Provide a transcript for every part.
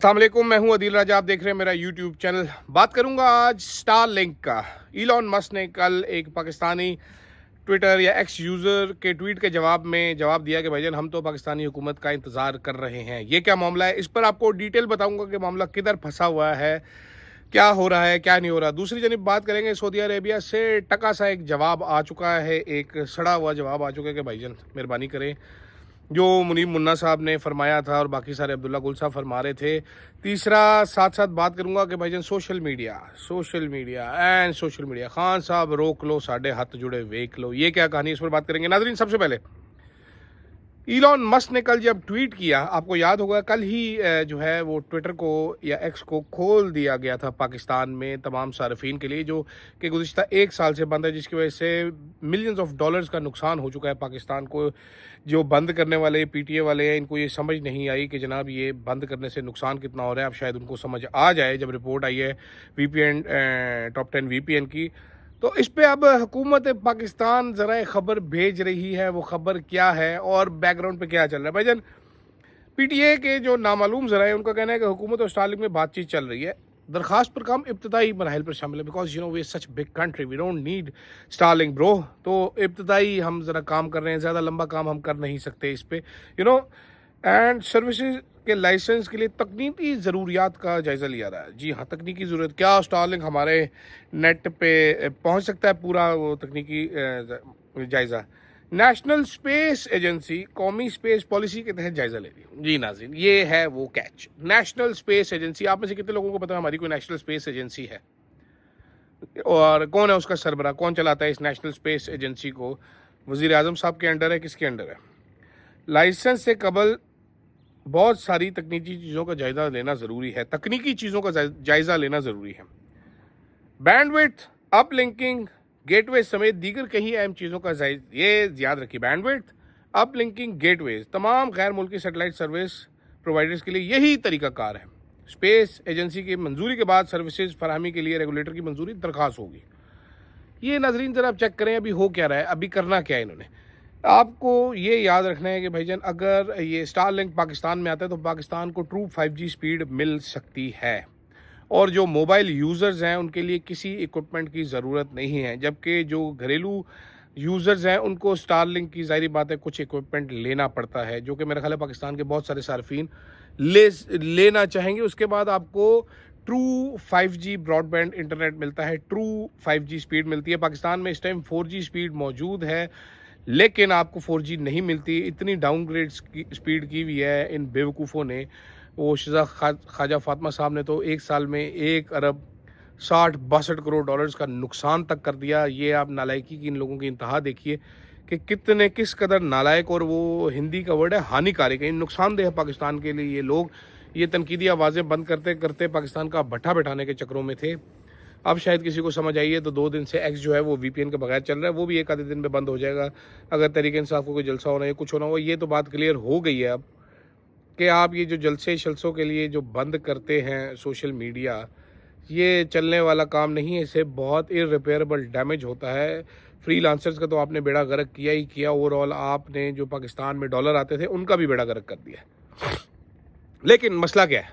अस्सलाम वालेकुम, मैं हूं अदील राजा। आप देख रहे हैं मेरा यूट्यूब चैनल। बात करूंगा आज स्टारलिंक का। इलॉन मस्क ने कल एक पाकिस्तानी ट्विटर या एक्स यूज़र के ट्वीट के जवाब दिया कि भाईजान हम तो पाकिस्तानी हुकूमत का इंतज़ार कर रहे हैं। ये क्या मामला है, इस पर आपको डिटेल बताऊंगा कि मामला किधर फंसा हुआ है, क्या हो रहा है, क्या नहीं हो रहा। दूसरी जानब बात करेंगे सऊदी अरेबिया से टका सा एक जवाब आ चुका है, एक सड़ा हुआ जवाब आ चुका है कि भाईजान मेहरबानी करें, जो मुनीब मुन्ना साहब ने फरमाया था और बाकी सारे अब्दुल्ला गुल साहब फरमा रहे थे। तीसरा साथ साथ बात करूंगा कि भाईजान सोशल मीडिया खान साहब रोक लो, साढ़े हाथ जुड़े वेख लो, ये क्या कहानी, इस पर बात करेंगे। नाजरीन, सबसे पहले इलॉन मस्क ने कल जब ट्वीट किया, आपको याद होगा कल ही जो है वो ट्विटर को या एक्स को खोल दिया गया था पाकिस्तान में तमाम सार्फिन के लिए, जो कि गुज़िश्ता एक साल से बंद है, जिसकी वजह से मिलियंस ऑफ डॉलर्स का नुकसान हो चुका है पाकिस्तान को। जो बंद करने वाले पीटीए वाले हैं, इनको ये समझ नहीं आई कि जनाब ये बंद करने से नुकसान कितना हो रहा है। अब शायद उनको समझ आ जाए जब रिपोर्ट आई है वीपीएन टॉप 10 वीपीएन की। तो इस पे अब हुकूमत पाकिस्तान ज़रा खबर भेज रही है। वो खबर क्या है और बैकग्राउंड पे क्या चल रहा है भाईजान? पीटीए के जो नामालूम ज़रा है, उनका कहना है कि हुकूमत और स्टारलिंक में बातचीत चल रही है। दरखास्त पर काम इब्तदाई मराहिल पर शामिल है, because we such big country, we don't need Starlink bro. तो इब्तदाई हम ज़रा काम कर रहे हैं, ज़्यादा लंबा काम हम कर नहीं सकते इस पे, एंड सर्विसेज के लाइसेंस के लिए तकनीकी ज़रूरियात का जायज़ा लिया रहा है। जी हाँ, तकनीकी ज़रूरत, क्या स्टारलिंक हमारे नेट पे पहुंच सकता है, पूरा वो तकनीकी जायज़ा नेशनल स्पेस एजेंसी कौमी स्पेस पॉलिसी के तहत जायज़ा ले रही है। जी नाज़रीन, ये है वो कैच, नेशनल स्पेस एजेंसी। आप में से कितने लोगों को पता है हमारी कोई नेशनल स्पेस एजेंसी है, और कौन है उसका सरबरा, कौन चलाता है इस नेशनल स्पेस एजेंसी को? वज़ीर आज़म साहब के अंडर है, किसके अंडर है? लाइसेंस से कबल बहुत सारी तकनीकी चीज़ों का जायज़ा लेना ज़रूरी है, तकनीकी चीज़ों का जायज़ा लेना ज़रूरी है। बैंडविड्थ, अपलिंकिंग, गेटवे समेत दीगर कई अहम चीज़ों का ये याद रखिए, बैंडविड्थ, अपलिंकिंग, गेटवेज, तमाम गैर मुल्की सेटेलाइट सर्विस प्रोवाइडर्स के लिए यही तरीकाकार है। स्पेस एजेंसी की मंजूरी के बाद सर्विसेज फराहमी के लिए रेगुलेटर की मंजूरी दरख्वास्त होगी। ये नाजरीन ज़रा आप चेक करें, अभी हो क्या रहा है, अभी करना क्या है इन्होंने। आपको ये याद रखना है कि भाईजान अगर ये स्टारलिंक पाकिस्तान में आता है तो पाकिस्तान को ट्रू 5G स्पीड मिल सकती है, और जो मोबाइल यूज़र्स हैं उनके लिए किसी इक्विपमेंट की ज़रूरत नहीं है, जबकि जो घरेलू यूज़र्स हैं उनको स्टारलिंक की ज़ाहिर बात है कुछ इक्विपमेंट लेना पड़ता है, जो कि मेरा ख्याल है पाकिस्तान के बहुत सारे सार्फिन लेना चाहेंगे। उसके बाद आपको ट्रू 5G ब्रॉडबैंड इंटरनेट मिलता है, ट्रू 5G स्पीड मिलती है। पाकिस्तान में इस टाइम 4G स्पीड मौजूद है, लेकिन आपको 4G नहीं मिलती। इतनी डाउनग्रेड स्पीड की हुई है इन बेवकूफ़ों ने। वो शहज़ाद ख्वाजा फातिमा साहब ने तो एक साल में 1 अरब 62 करोड़ डॉलर्स का नुकसान तक कर दिया। ये आप नालायकी की इन लोगों की इंतहा देखिए कि किस कदर नालायक, और वो हिंदी का वर्ड है हानिकारक है, नुकसानदेह है पाकिस्तान के लिए। ये लोग ये तनकीदी आवाज़ें बंद करते करते पाकिस्तान का भट्ठा बैठाने के चक्रों में थे। अब शायद किसी को समझ आई है, तो 2 दिन से एक्स जो है वो वीपीएन के बगैर चल रहा है, वो भी एक आधे दिन में बंद हो जाएगा अगर तहरीक इंसाफ को कोई जलसा होना या कुछ होना हो। ये तो बात क्लियर हो गई है अब कि आप ये जो जलसे शलसों के लिए जो बंद करते हैं सोशल मीडिया, ये चलने वाला काम नहीं है। इससे बहुत इररिपेयरेबल डैमेज होता है। फ्रीलांसर्स का तो आपने बेड़ा गर्क किया ही किया, ओवरऑल आपने जो पाकिस्तान में डॉलर आते थे उनका भी बेड़ा गर्क कर दिया। लेकिन मसला क्या है,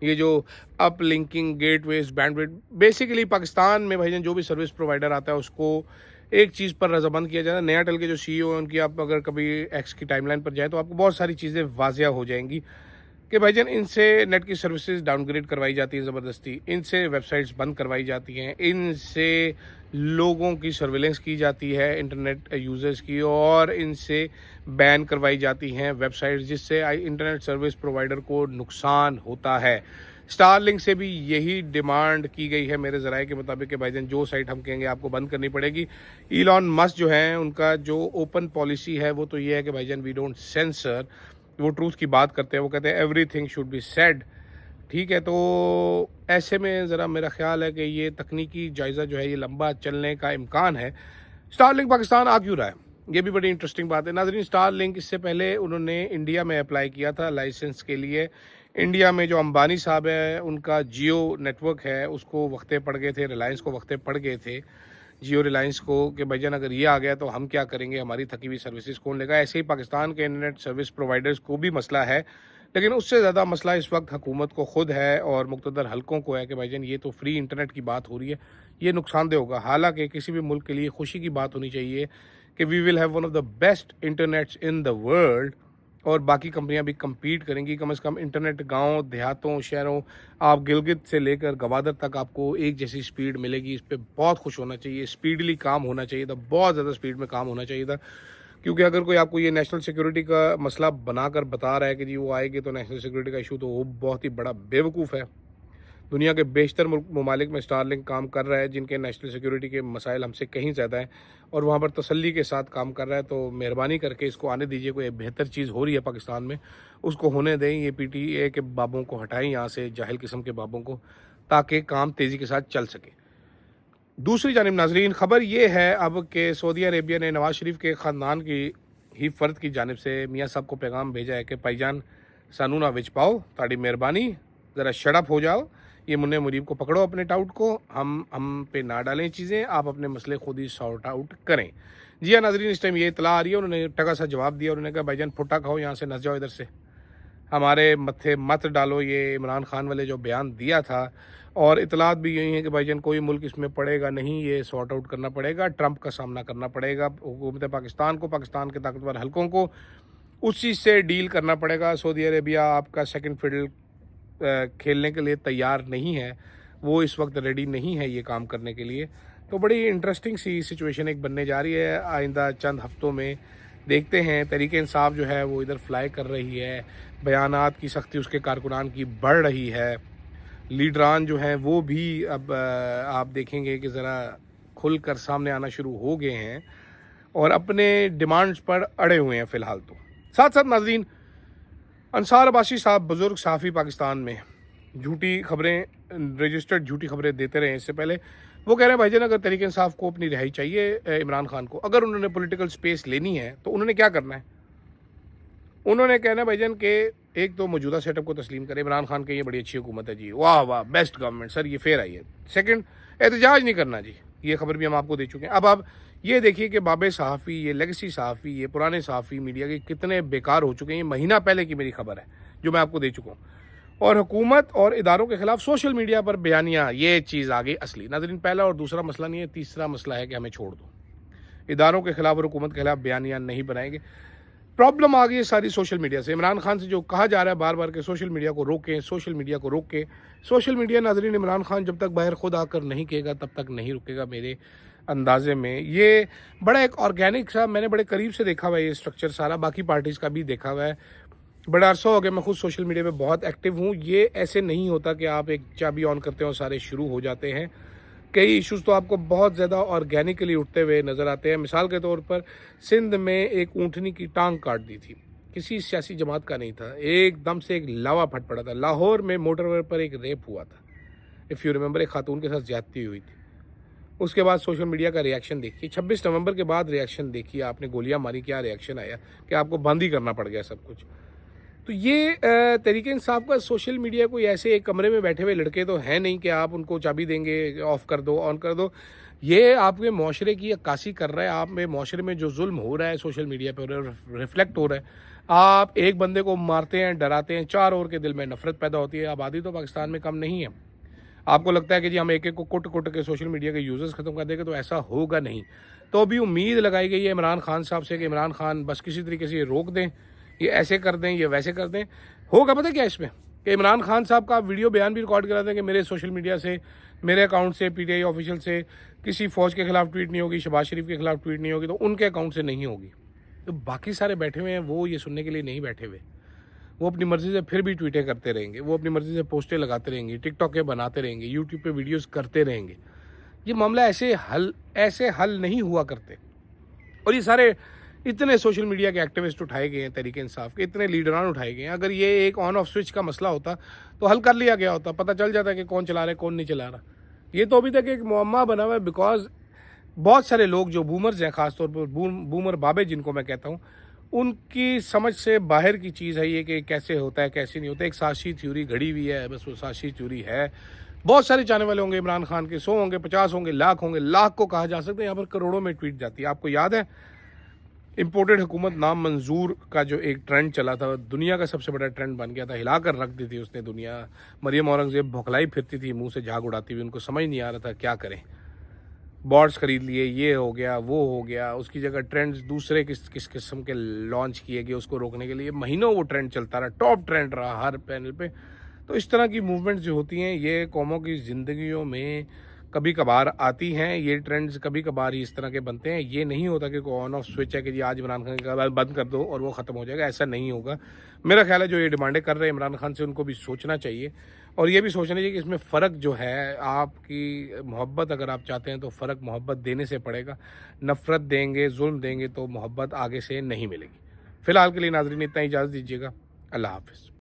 ये जो up linking, gateways, bandwidth, basically Pakistan में भाईजान जो भी सर्विस प्रोवाइडर आता है उसको एक चीज़ पर रजामंद किया जाता है। नया टेल के जो सीईओ हैं उनकी आप अगर कभी एक्स की टाइमलाइन पर जाए तो आपको बहुत सारी चीज़ें वाजिया हो जाएंगी कि भाईजान इनसे नेट की सर्विसेज डाउनग्रेड करवाई जाती है ज़बरदस्ती, इनसे वेबसाइट्स बंद करवाई जाती हैं, इनसे लोगों की सर्विलेंस की जाती है, इंटरनेट यूज़र्स की, और इनसे बैन करवाई जाती हैं वेबसाइट्स, जिससे इंटरनेट सर्विस प्रोवाइडर को नुकसान होता है। स्टारलिंक से भी यही डिमांड की गई है मेरे ज़राए के मुताबिक कि भाईजान जो साइट हम कहेंगे आपको बंद करनी पड़ेगी। इलॉन मस्क जो हैं उनका जो ओपन पॉलिसी है वो तो ये है कि भाईजान वी डोंट सेंसर, वो ट्रूथ की बात करते हैं, वो कहते हैं एवरीथिंग शुड बी सेड। ठीक है, तो ऐसे में ज़रा मेरा ख्याल है कि ये तकनीकी जायज़ा जो है ये लंबा चलने का इम्कान है। स्टारलिंक पाकिस्तान आ क्यों रहा है, ये भी बड़ी इंटरेस्टिंग बात है। नाज़रीन, स्टारलिंक इससे पहले उन्होंने इंडिया में अप्लाई किया था लाइसेंस के लिए। इंडिया में जो अंबानी साहब है उनका जियो नेटवर्क है उसको वक्ते पड़ गए थे, रिलायंस को वक्ते पड़ गए थे, जियो रिलायंस को, कि भाईजान अगर ये आ गया तो हम क्या करेंगे, हमारी थकी हुई सर्विसेज कौन लेगा। ऐसे ही पाकिस्तान के इंटरनेट सर्विस प्रोवाइडर्स को भी मसला है لیکن اس سے زیادہ مسئلہ اس وقت حکومت کو خود ہے اور مقتدر حلقوں کو ہے کہ بھائی جان یہ تو فری انٹرنیٹ کی بات ہو رہی ہے، یہ نقصان دہ ہوگا۔ حالانکہ کسی بھی ملک کے لیے خوشی کی بات ہونی چاہیے کہ we will have one of the best internets in the world, اور باقی کمپنیاں بھی کمپیٹ کریں گی۔ کم از کم انٹرنیٹ گاؤں دیہاتوں شہروں، آپ گلگت سے لے کر گوادر تک آپ کو ایک جیسی سپیڈ ملے گی۔ اس پہ بہت خوش ہونا چاہیے، سپیڈلی کام ہونا چاہیے تھا، بہت زیادہ سپیڈ میں کام ہونا چاہیے تھا، کیونکہ اگر کوئی آپ کو یہ نیشنل سیکیورٹی کا مسئلہ بنا کر بتا رہا ہے کہ جی وہ آئے گی تو نیشنل سیکیورٹی کا ایشو، تو وہ بہت ہی بڑا بیوقوف ہے۔ دنیا کے بیشتر ممالک میں اسٹار لنک کام کر رہا ہے، جن کے نیشنل سیکیورٹی کے مسائل ہم سے کہیں زیادہ ہیں، اور وہاں پر تسلی کے ساتھ کام کر رہا ہے۔ تو مہربانی کر کے اس کو آنے دیجیے، کوئی بہتر چیز ہو رہی ہے پاکستان میں اس کو ہونے دیں۔ یہ پی ٹی اے کے بابوں کو ہٹائیں یہاں سے، جاہل قسم کے بابوں کو، تاکہ کام تیزی کے ساتھ چل سکے۔ دوسری جانب ناظرین، خبر یہ ہے اب کہ سعودی عربیہ نے نواز شریف کے خاندان کی ہی فرد کی جانب سے میاں صاحب کو پیغام بھیجا ہے کہ بھائی جان سانو نہ وچ پاؤ، تاڑی مہربانی ذرا شٹ اپ ہو جاؤ، یہ منع مریب کو پکڑو اپنے ٹاؤٹ کو، ہم پہ نہ ڈالیں چیزیں، آپ اپنے مسئلے خود ہی سارٹ آؤٹ کریں۔ جی ہاں ناظرین، اس ٹائم یہ اطلاع آ رہی ہے، انہوں نے ٹکا سا جواب دیا، انہوں نے کہا بھائی جان پھٹا کھاؤ، یہاں سے نس جاؤ ادھر سے، ہمارے متھے مت ڈالو یہ عمران خان والے جو بیان دیا تھا۔ اور اطلاعات بھی یہی ہیں کہ بھائی جان کوئی ملک اس میں پڑے گا نہیں، یہ سارٹ آؤٹ کرنا پڑے گا، ٹرمپ کا سامنا کرنا پڑے گا، حکومت پاکستان کو، پاکستان کے طاقتور حلقوں کو اس چیز سے ڈیل کرنا پڑے گا۔ سعودی عربیہ آپ کا سیکنڈ فیڈل کھیلنے کے لیے تیار نہیں ہے، وہ اس وقت ریڈی نہیں ہے یہ کام کرنے کے لیے۔ تو بڑی انٹرسٹنگ سی سچویشن ایک بننے جا رہی ہے آئندہ چند ہفتوں میں، دیکھتے ہیں۔ تحریک انصاف جو ہے وہ ادھر فلائی کر رہی ہے، بیانات کی سختی اس کے کارکنان کی بڑھ رہی ہے، لیڈران جو ہیں وہ بھی اب آپ دیکھیں گے کہ ذرا کھل کر سامنے آنا شروع ہو گئے ہیں اور اپنے ڈیمانڈز پر اڑے ہوئے ہیں فی الحال۔ تو ساتھ ساتھ ناظرین، انصار عباسی صاحب بزرگ صحافی پاکستان میں جھوٹی خبریں، رجسٹرڈ جھوٹی خبریں دیتے رہے اس سے پہلے، وہ کہہ رہے ہیں بھائی جان اگر تحریک انصاف کو اپنی رہائی چاہیے عمران خان کو، اگر انہوں نے پولیٹیکل سپیس لینی ہے تو انہوں نے کیا کرنا ہے؟ انہوں نے کہنا ہے بھائی جان کہ ایک تو موجودہ سیٹ اپ کو تسلیم کرے، عمران خان کی یہ بڑی اچھی حکومت ہے جی، واہ واہ بیسٹ گورنمنٹ سر، یہ فیئر آئی ہے۔ سیکنڈ، احتجاج نہیں کرنا جی، یہ خبر بھی ہم آپ کو دے چکے ہیں۔ اب آپ یہ دیکھیے کہ بابے صحافی، یہ لیگسی صحافی، یہ پرانے صحافی میڈیا کے کتنے بیکار ہو چکے ہیں۔ یہ مہینہ پہلے کی میری خبر ہے جو میں آپ کو دے چکا ہوں۔ اور حکومت اور اداروں کے خلاف سوشل میڈیا پر بیانیاں، یہ چیز آ گئی اصلی۔ ناظرین، پہلا اور دوسرا مسئلہ نہیں ہے، تیسرا مسئلہ ہے کہ ہمیں چھوڑ دو، اداروں کے خلاف اور حکومت کے خلاف بیانیاں نہیں بنائیں گے۔ پرابلم آ گئی ہے ساری سوشل میڈیا سے۔ عمران خان سے جو کہا جا رہا ہے بار بار کہ سوشل میڈیا کو روکیں، سوشل میڈیا کو روکیں، سوشل میڈیا ناظرین عمران خان جب تک باہر خود آ کر نہیں کہے گا تب تک نہیں رکے گا میرے اندازے میں۔ یہ بڑا ایک آرگینک سا، میں نے بڑے قریب سے دیکھا ہوا ہے یہ اسٹرکچر سارا، باقی پارٹیز کا بھی دیکھا ہوا ہے، بڑا عرصہ ہو گیا، میں خود سوشل میڈیا پہ بہت ایکٹیو ہوں۔ یہ ایسے نہیں ہوتا کہ آپ ایک چابی آن کرتے ہیں اور سارے شروع ہو جاتے ہیں۔ کئی ایشوز تو آپ کو بہت زیادہ آرگینکلی اٹھتے ہوئے نظر آتے ہیں۔ مثال کے طور پر سندھ میں ایک اونٹنی کی ٹانگ کاٹ دی تھی، کسی سیاسی جماعت کا نہیں تھا، ایک دم سے ایک لاوا پھٹ پڑا تھا۔ لاہور میں موٹر وے پر ایک ریپ ہوا تھا، اف یو ریممبر، ایک خاتون کے ساتھ زیادتی ہوئی تھی۔ اس کے بعد سوشل میڈیا کا ریاکشن دیکھیے، 26 نومبر کے بعد ریاکشن دیکھیے، آپ نے گولیاں ماری، کیا ریاکشن آیا کہ آپ کو بند ہی کرنا پڑ گیا سب کچھ۔ تو یہ تحریک انصاف کا سوشل میڈیا کوئی ایسے ایک کمرے میں بیٹھے ہوئے لڑکے تو ہیں نہیں کہ آپ ان کو چابی دیں گے آف کر دو آن کر دو۔ یہ آپ کے معاشرے کی عکاسی کر رہا ہے، آپ میں معاشرے میں جو ظلم ہو رہا ہے سوشل میڈیا پہ ریفلیکٹ ہو رہا ہے۔ آپ ایک بندے کو مارتے ہیں، ڈراتے ہیں، 4 اور کے دل میں نفرت پیدا ہوتی ہے۔ آبادی تو پاکستان میں کم نہیں ہے۔ آپ کو لگتا ہے کہ جی ہم ایک ایک کو کٹ کے سوشل میڈیا کے یوزرز ختم کر دیں گے، تو ایسا ہوگا نہیں۔ تو ابھی امید لگائی گئی ہے عمران خان صاحب سے کہ عمران خان بس کسی طریقے سے یہ روک دیں، یہ ایسے کر دیں، یہ ویسے کر دیں۔ ہوگا پتہ کیا اس میں کہ عمران خان صاحب کا ویڈیو بیان بھی ریکارڈ کرا دیں کہ میرے سوشل میڈیا سے، میرے اکاؤنٹ سے، پی ٹی آئی آفیشیل سے کسی فوج کے خلاف ٹویٹ نہیں ہوگی، شہباز شریف کے خلاف ٹویٹ نہیں ہوگی، تو ان کے اکاؤنٹ سے نہیں ہوگی۔ تو باقی سارے بیٹھے ہوئے ہیں، وہ یہ سننے کے لیے نہیں بیٹھے ہوئے، وہ اپنی مرضی سے پھر بھی ٹویٹیں کرتے رہیں گے، وہ اپنی مرضی سے پوسٹیں لگاتے رہیں گے، ٹک ٹاک کے بناتے رہیں گے، یوٹیوب پہ ویڈیوز کرتے رہیں گے۔ یہ معاملہ ایسے حل نہیں ہوا کرتے۔ اور یہ سارے اتنے سوشل میڈیا کے ایکٹیوسٹ اٹھائے گئے ہیں تحریک انصاف کے، اتنے لیڈران اٹھائے گئے ہیں، اگر یہ ایک آن آف سوئچ کا مسئلہ ہوتا تو حل کر لیا گیا ہوتا، پتہ چل جاتا کہ کون چلا رہا ہے کون نہیں چلا رہا۔ یہ تو ابھی تک ایک معمہ بنا ہوا ہے، بیکاز بہت سارے لوگ جو بومرز ہیں، خاص طور پر بومر بابے جن کو میں کہتا ہوں، ان کی سمجھ سے باہر کی چیز ہے یہ کہ کیسے ہوتا ہے کیسے نہیں ہوتا۔ ایک سازشی تھیوری گھڑی ہوئی ہے، بس وہ سازشی تھیوری ہے۔ بہت سارے چاہنے والے ہوں گے عمران خان کے، 100 ہوں گے، 50 ہوں گے، لاکھ ہوں گے، لاکھ کو کہا جا سکتا ہے، یہاں پر کروڑوں میں ٹویٹ جاتی ہے۔ آپ کو یاد ہے इम्पोर्टेड हुकूमत नामंजूर का जो एक ट्रेंड चला था, दुनिया का सबसे बड़ा ट्रेंड बन गया था, हिला कर रख दी थी उसने दुनिया। मरियम औरंगज़ेब भौखलाई फिरती थी मुंह से झाग उड़ाती हुई, उनको समझ नहीं आ रहा था क्या करें। बॉट्स खरीद लिए, ये हो गया वो हो गया, उसकी जगह ट्रेंड्स दूसरे किस किस किस्म के लॉन्च किए गए उसको रोकने के लिए। महीनों वो ट्रेंड चलता रहा, टॉप ट्रेंड रहा हर पैनल पे। तो इस तरह की मूवमेंट्स जो होती हैं ये कौमों की ज़िंदगियों में कभी कभार आती हैं। ये ट्रेंड्स कभी कभार ही इस तरह के बनते हैं। ये नहीं होता कि कोई ऑन ऑफ स्विच है कि जी आज इमरान खान का बंद कर दो और वो ख़त्म हो जाएगा, ऐसा नहीं होगा। मेरा ख्याल है जो ये डिमांडें कर रहे हैं इमरान खान से, उनको भी सोचना चाहिए और ये भी सोचना चाहिए कि इसमें फ़र्क जो है, आपकी मोहब्बत अगर आप चाहते हैं तो फ़र्क मोहब्बत देने से पड़ेगा। नफ़रत देंगे, जुल्म देंगे तो मोहब्बत आगे से नहीं मिलेगी। फ़िलहाल के लिए नाज़रीन इतना ही, इजाज़त दीजिएगा। अल्लाह हाफ़िज़।